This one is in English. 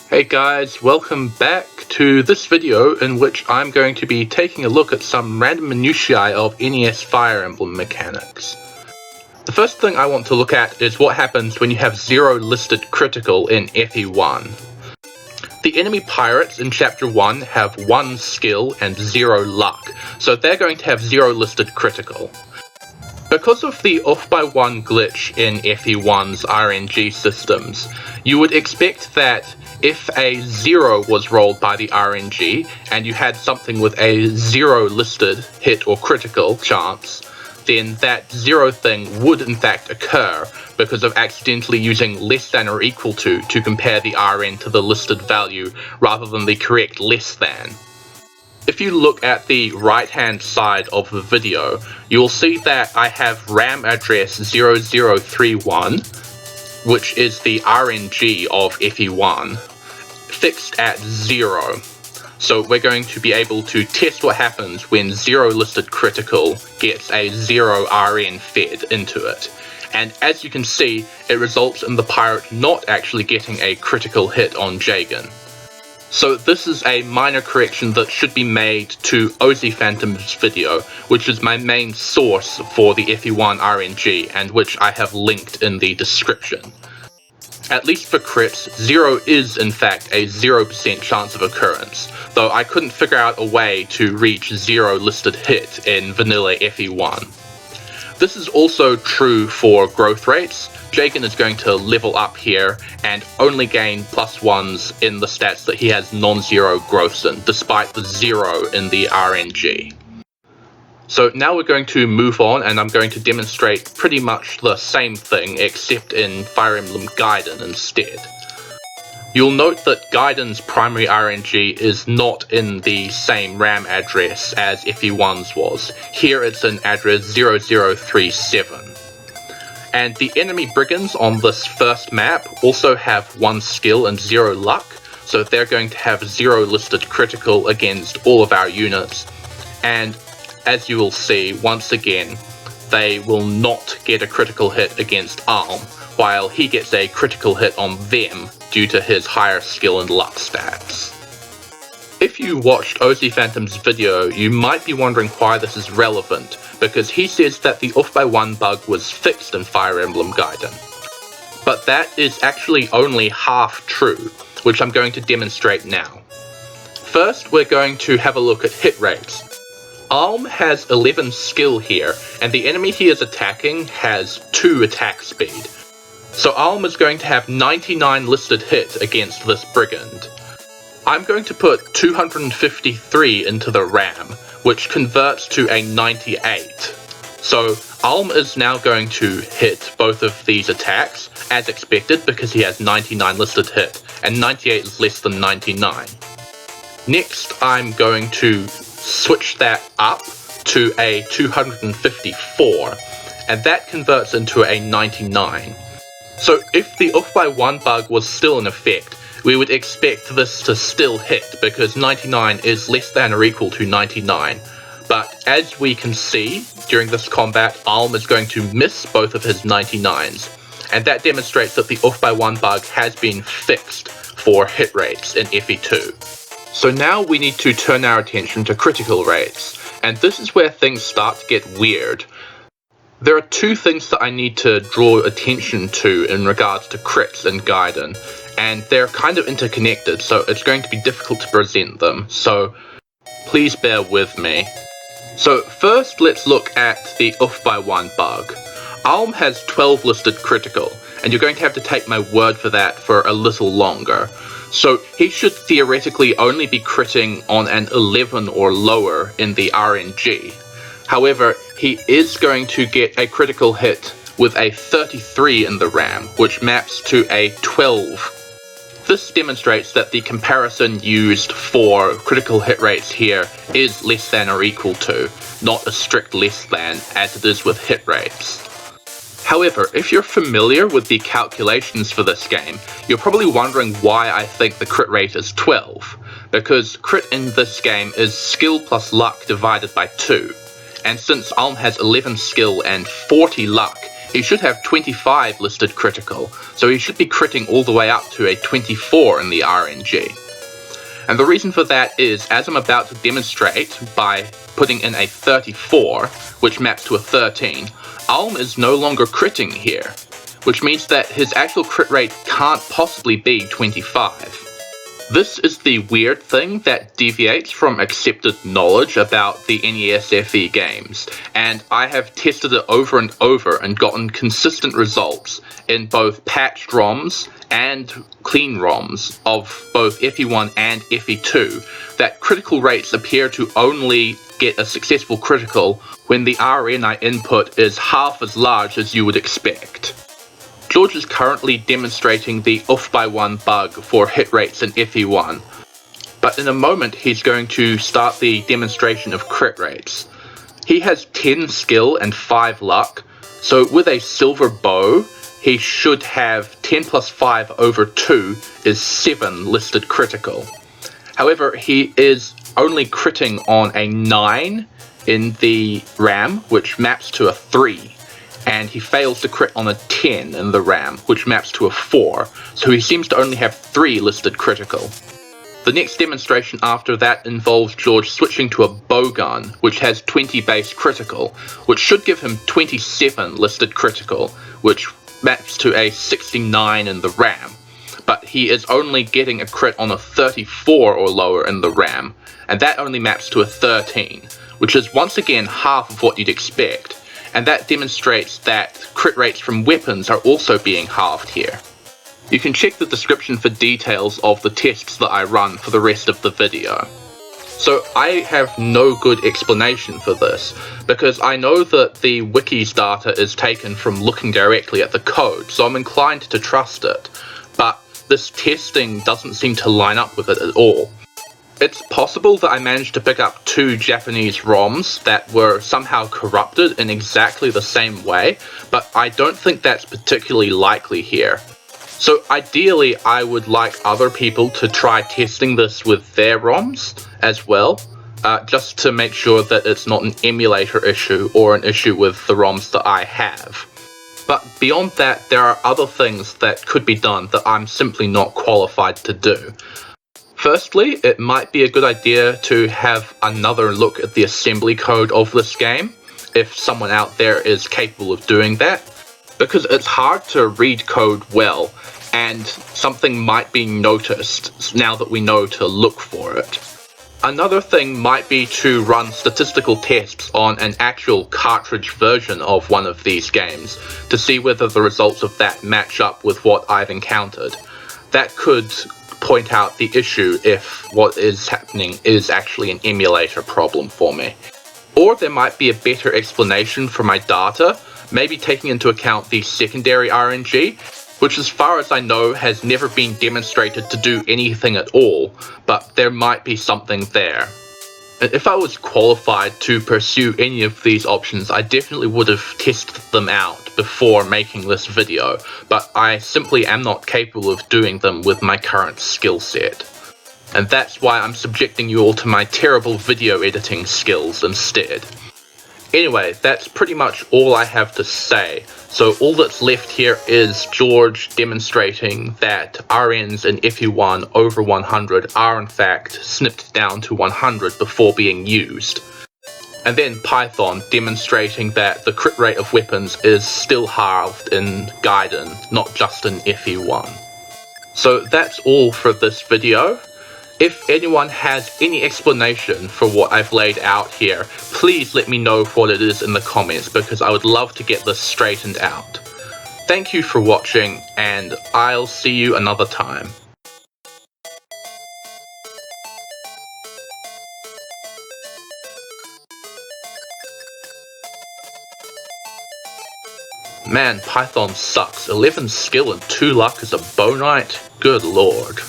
Hey guys, welcome back to this video in which I'm going to be taking a look at some random minutiae of NES Fire Emblem mechanics. The first thing I want to look at is what happens when you have 0 listed critical in FE1. The enemy pirates in Chapter 1 have 1 skill and 0 luck, so they're going to have 0 listed critical. Because of the off-by-1 glitch in FE1's RNG systems, you would expect that if a 0 was rolled by the RNG, and you had something with a 0 listed hit or critical chance, then that 0 thing would in fact occur because of accidentally using less than or equal to compare the RN to the listed value rather than the correct less than. If you look at the right hand side of the video, you'll see that I have RAM address 0031, which is the RNG of FE1, fixed at 0. So we're going to be able to test what happens when 0 listed critical gets a 0 RN fed into it. And as you can see, it results in the pirate not actually getting a critical hit on Jagan. So this is a minor correction that should be made to Ozzy Phantom's video, which is my main source for the FE1 RNG and which I have linked in the description. At least for crits, 0 is in fact a 0% chance of occurrence, though I couldn't figure out a way to reach 0 listed hit in vanilla FE1. This is also true for growth rates. Jagan is going to level up here and only gain +1s in the stats that he has non-zero growths in, despite the 0 in the RNG. So now we're going to move on and I'm going to demonstrate pretty much the same thing except in Fire Emblem Gaiden instead. You'll note that Gaiden's primary RNG is not in the same RAM address as FE1's was. Here it's in address 0037. And the enemy Brigands on this first map also have 1 skill and 0 luck, so they're going to have 0 listed critical against all of our units. And as you will see, once again, they will not get a critical hit against Alm, while he gets a critical hit on them due to his higher skill and luck stats. If you watched Ozzy Phantom's video, you might be wondering why this is relevant, because he says that the off-by-1 bug was fixed in Fire Emblem Gaiden. But that is actually only half true, which I'm going to demonstrate now. First, we're going to have a look at hit rates. Alm has 11 skill here, and the enemy he is attacking has 2 attack speed. So Alm is going to have 99 listed hit against this Brigand. I'm going to put 253 into the RAM, which converts to a 98. So Alm is now going to hit both of these attacks, as expected because he has 99 listed hit, and 98 is less than 99. Next, I'm going to switch that up to a 254, and that converts into a 99. So if the off-by-1 bug was still in effect, we would expect this to still hit, because 99 is less than or equal to 99. But as we can see, during this combat, Alm is going to miss both of his 99s, and that demonstrates that the off-by-1 bug has been fixed for hit rates in FE2. So now we need to turn our attention to critical rates, and this is where things start to get weird. There are 2 things that I need to draw attention to in regards to crits in Gaiden, and they're kind of interconnected, so it's going to be difficult to present them, so please bear with me. So first, let's look at the off-by-1 bug. Alm has 12 listed critical, and you're going to have to take my word for that for a little longer. So he should theoretically only be critting on an 11 or lower in the RNG. However, he is going to get a critical hit with a 33 in the RAM, which maps to a 12. This demonstrates that the comparison used for critical hit rates here is less than or equal to, not a strict less than, as it is with hit rates. However, if you're familiar with the calculations for this game, you're probably wondering why I think the crit rate is 12, because crit in this game is skill plus luck divided by 2, and since Alm has 11 skill and 40 luck, he should have 25 listed critical, so he should be critting all the way up to a 24 in the RNG. And the reason for that is, as I'm about to demonstrate by putting in a 34, which maps to a 13, Alm is no longer critting here, which means that his actual crit rate can't possibly be 25. This is the weird thing that deviates from accepted knowledge about the NESFE games, and I have tested it over and over and gotten consistent results in both patched ROMs and clean ROMs of both FE1 and FE2 that critical rates appear to only get a successful critical when the RN I input is half as large as you would expect. Jeorge is currently demonstrating the off by 1 bug for hit rates in FE1, but in a moment he's going to start the demonstration of crit rates. He has 10 skill and 5 luck, so with a silver bow, he should have 10 plus 5 over 2 is 7 listed critical. However, he is only critting on a 9 in the RAM, which maps to a 3. And he fails to crit on a 10 in the RAM, which maps to a 4, so he seems to only have 3 listed critical. The next demonstration after that involves Jeorge switching to a Bowgun, which has 20 base critical, which should give him 27 listed critical, which maps to a 69 in the RAM, but he is only getting a crit on a 34 or lower in the RAM, and that only maps to a 13, which is once again half of what you'd expect. And that demonstrates that crit rates from weapons are also being halved here. You can check the description for details of the tests that I run for the rest of the video. So I have no good explanation for this, because I know that the wiki's data is taken from looking directly at the code, so I'm inclined to trust it, but this testing doesn't seem to line up with it at all. It's possible that I managed to pick up 2 Japanese ROMs that were somehow corrupted in exactly the same way, but I don't think that's particularly likely here. So ideally, I would like other people to try testing this with their ROMs as well, just to make sure that it's not an emulator issue or an issue with the ROMs that I have. But beyond that, there are other things that could be done that I'm simply not qualified to do. Firstly, it might be a good idea to have another look at the assembly code of this game, if someone out there is capable of doing that, because it's hard to read code well, and something might be noticed now that we know to look for it. Another thing might be to run statistical tests on an actual cartridge version of one of these games, to see whether the results of that match up with what I've encountered. That could point out the issue if what is happening is actually an emulator problem for me. Or there might be a better explanation for my data, maybe taking into account the secondary RNG, which as far as I know has never been demonstrated to do anything at all, but there might be something there. And if I was qualified to pursue any of these options, I definitely would have tested them out before making this video, but I simply am not capable of doing them with my current skill set. And that's why I'm subjecting you all to my terrible video editing skills instead. Anyway, that's pretty much all I have to say. So all that's left here is Jeorge demonstrating that RNs in FE1 over 100 are in fact snipped down to 100 before being used. And then Python demonstrating that the crit rate of weapons is still halved in Gaiden, not just in FE1. So that's all for this video. If anyone has any explanation for what I've laid out here, please let me know what it is in the comments, because I would love to get this straightened out. Thank you for watching, and I'll see you another time. Man, Python sucks. 11 skill and 2 luck as a bow knight? Good lord.